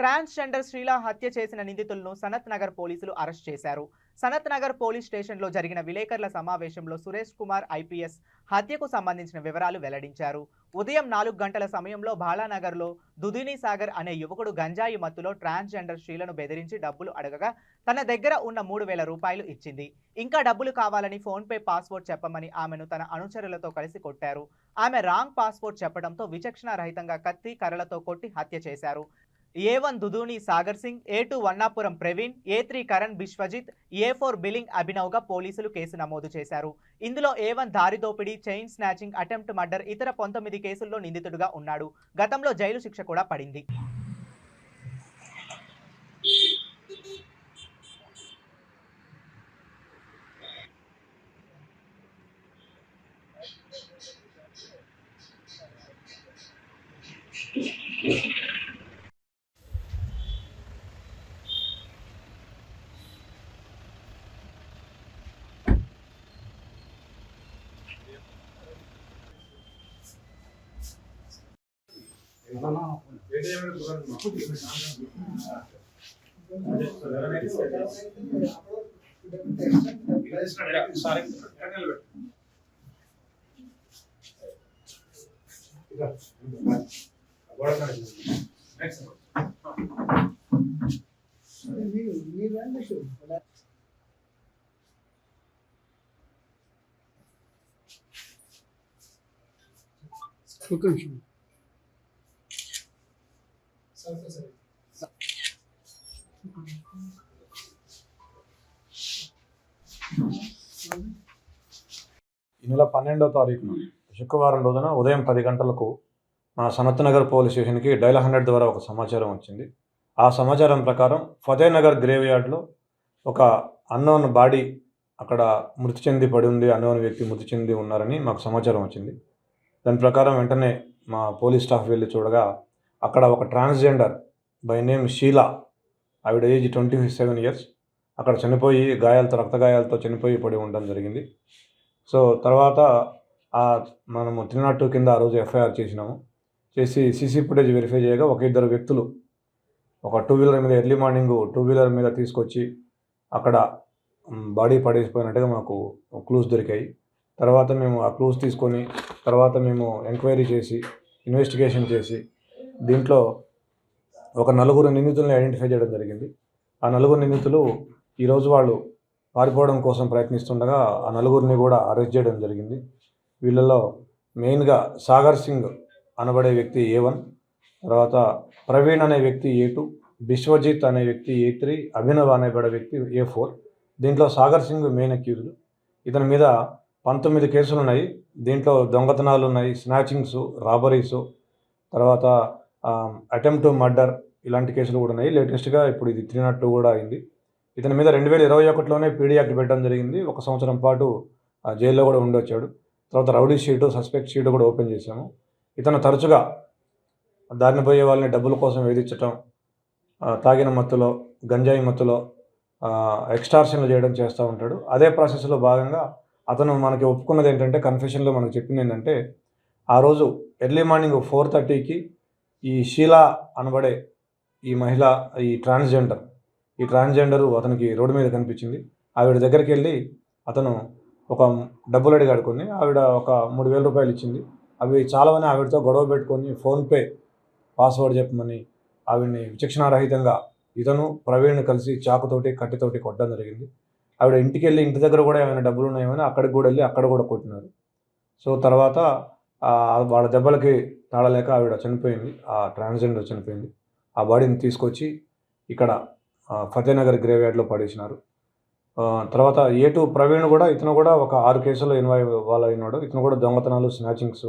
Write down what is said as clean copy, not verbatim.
Transgender Srila హత్య చేసిన నిందితులను సనత్ నగర్ పోలీసులు అరెస్ట్ చేశారు. సనత్ నగర్ పోలీస్ స్టేషన్లో జరిగిన విలేకరుల సమావేశంలో సురేష్ కుమార్ ఐపీఎస్ హత్యకు సంబంధించిన వివరాలు వెల్లడించారు. ఉదయం 4 గంటల సమయంలో బాలానగర్లో దుదిని సాగర్ అనే యువకుడు గంజాయి మత్తులో ట్రాన్స్‌జెండర్ శ్రీలను బెదిరించి డబ్బులు అడగగా తన దగ్గర ఉన్న 3000 రూపాయలు ఇచ్చింది. ఇంకా డబ్బులు కావాలని ఫోన్‌పే పాస్వర్డ్ చెప్పమని ఆమెను తన అనుచరులతో కలిసి కొట్టారు. ఆమె రాంగ్ పాస్వర్డ్ చెప్పడంతో విచక్షణ రహితంగా కత్తి, కర్రలతో కొట్టి హత్య చేశారు. A1 దుదూని Sagar Singh, A2 వన్నాపురం Praveen, A3 Karan Biswajit, A4 బిలింగ్ అభినవ్గా పోలీసులు కేసు నమోదు చేశారు. ఇందులో A1 దారి దోపిడీ, చైన్ స్నాచింగ్, అటెంప్ట్ మర్డర్ ఇతర 19 కేసుల్లో నిందితుడిగా ఉన్నాడు. గతంలో జైలు శిక్ష కూడా పడింది. ఈ నెల 12వ తారీఖున శుక్రవారం రోజున ఉదయం 10 గంటలకు మా సనత్ నగర్ పోలీస్ స్టేషన్కి డైల్ 100 ద్వారా ఒక సమాచారం వచ్చింది. ఆ సమాచారం ప్రకారం ఫతేనగర్ గ్రేవ్ యార్డ్లో ఒక అన్నోన్ బాడీ అక్కడ మృతి చెంది పడి ఉంది, అన్నోన్ వ్యక్తి మృతి చెంది ఉన్నారని మాకు సమాచారం వచ్చింది. దాని ప్రకారం వెంటనే మా పోలీస్ స్టాఫ్ వెళ్ళి చూడగా అక్కడ ఒక ట్రాన్స్జెండర్ బై నేమ్ షీలా, ఆవిడ ఏజ్ 27 ఇయర్స్, అక్కడ చనిపోయి రక్త గాయాలతో చనిపోయి పడి ఉండడం జరిగింది. సో తర్వాత మనము 302 కింద ఆ రోజు ఎఫ్ఐఆర్ చేసి సీసీ ఫుటేజ్ వెరిఫై చేయగా ఒక 2 వ్యక్తులు ఒక 2 వీలర్ మీద ఎర్లీ మార్నింగ్ 2 వీలర్ మీద తీసుకొచ్చి అక్కడ బాడీ పడేసిపోయినట్టుగా మాకు క్లూస్ దొరికాయి. తర్వాత మేము ఆ క్లూస్ తీసుకొని మేము ఎంక్వైరీ చేసి ఇన్వెస్టిగేషన్ చేసి దీంట్లో ఒక 4 నిందితులను ఐడెంటిఫై చేయడం జరిగింది. ఆ 4 నిందితులు ఈరోజు వాళ్ళు పారిపోవడం కోసం ప్రయత్నిస్తుండగా ఆ 4 కూడా అరెస్ట్ చేయడం జరిగింది. వీళ్ళలో మెయిన్గా సాగర్ సింగ్ అనబడే వ్యక్తి A1, తర్వాత ప్రవీణ్ అనే వ్యక్తి A2, బిశ్వజిత్ అనే వ్యక్తి A3, అభినవ్ అనేబడే వ్యక్తి A4. దీంట్లో సాగర్ సింగ్ మెయిన్ అక్యూజ్డ్. ఇతని మీద 19 కేసులు ఉన్నాయి. దీంట్లో దొంగతనాలు ఉన్నాయి, స్నాచింగ్స్, రాబరీసు, తర్వాత అటెంప్ట్ మర్డర్ ఇలాంటి కేసులు కూడా ఉన్నాయి. లేటెస్ట్గా ఇప్పుడు ఇది 302 కూడా అయింది. ఇతని మీద 2021లోనే పీడీ యాక్ట్ పెట్టడం జరిగింది. 1 సంవత్సరం పాటు జైల్లో కూడా ఉండొచ్చాడు. తర్వాత రౌడీ షీటు, సస్పెక్ట్ షీటు కూడా ఓపెన్ చేశాము. ఇతను తరచుగా దారిన పోయే వాళ్ళని డబ్బుల కోసం వేధించటం, తాగిన మత్తులో, గంజాయి మత్తులో ఎక్స్టార్షన్లు చేయడం చేస్తూ ఉంటాడు. అదే ప్రాసెస్లో భాగంగా అతను మనకి ఒప్పుకున్నది ఏంటంటే, కన్ఫెషన్లో మనకు చెప్పింది ఏంటంటే, ఆ రోజు ఎర్లీ మార్నింగ్ 4:30కి ఈ షీలా అనబడే ఈ మహిళ, ఈ ట్రాన్స్జెండరు అతనికి రోడ్డు మీద కనిపించింది. ఆవిడ దగ్గరికి వెళ్ళి అతను ఒక డబ్బులు అడిగాడు కొన్ని. ఆవిడ ఒక 3000 రూపాయలు ఇచ్చింది. అవి చాలావని ఆవిడతో గొడవ పెట్టుకొని ఫోన్పే పాస్వర్డ్ చెప్పమని ఆవిడని విచక్షణారహితంగా ఇతను ప్రవీణ్ కలిసి చాకుతోటి, కట్టెతోటి కొట్టడం జరిగింది. ఆవిడ ఇంటికి వెళ్ళి ఇంటి దగ్గర కూడా ఏమైనా డబ్బులు ఉన్నాయేమని అక్కడికి కూడా వెళ్ళి అక్కడ కూడా కొట్టినారు. సో తర్వాత వాళ్ళ దెబ్బలకి తాళలేక ఆవిడ చనిపోయింది. ఆ ట్రాన్స్జెండర్ చనిపోయింది. ఆ బాడీని తీసుకొచ్చి ఇక్కడ ఫతేనగర్ గ్రేవ్ యార్డ్లో పడేసినారు. తర్వాత A2 ప్రవీణ్ కూడా, ఇతను కూడా ఒక 6 కేసుల్లో ఇన్వాల్వ్ అయినాడు. ఇతను కూడా దొంగతనాలు, స్నాచింగ్స్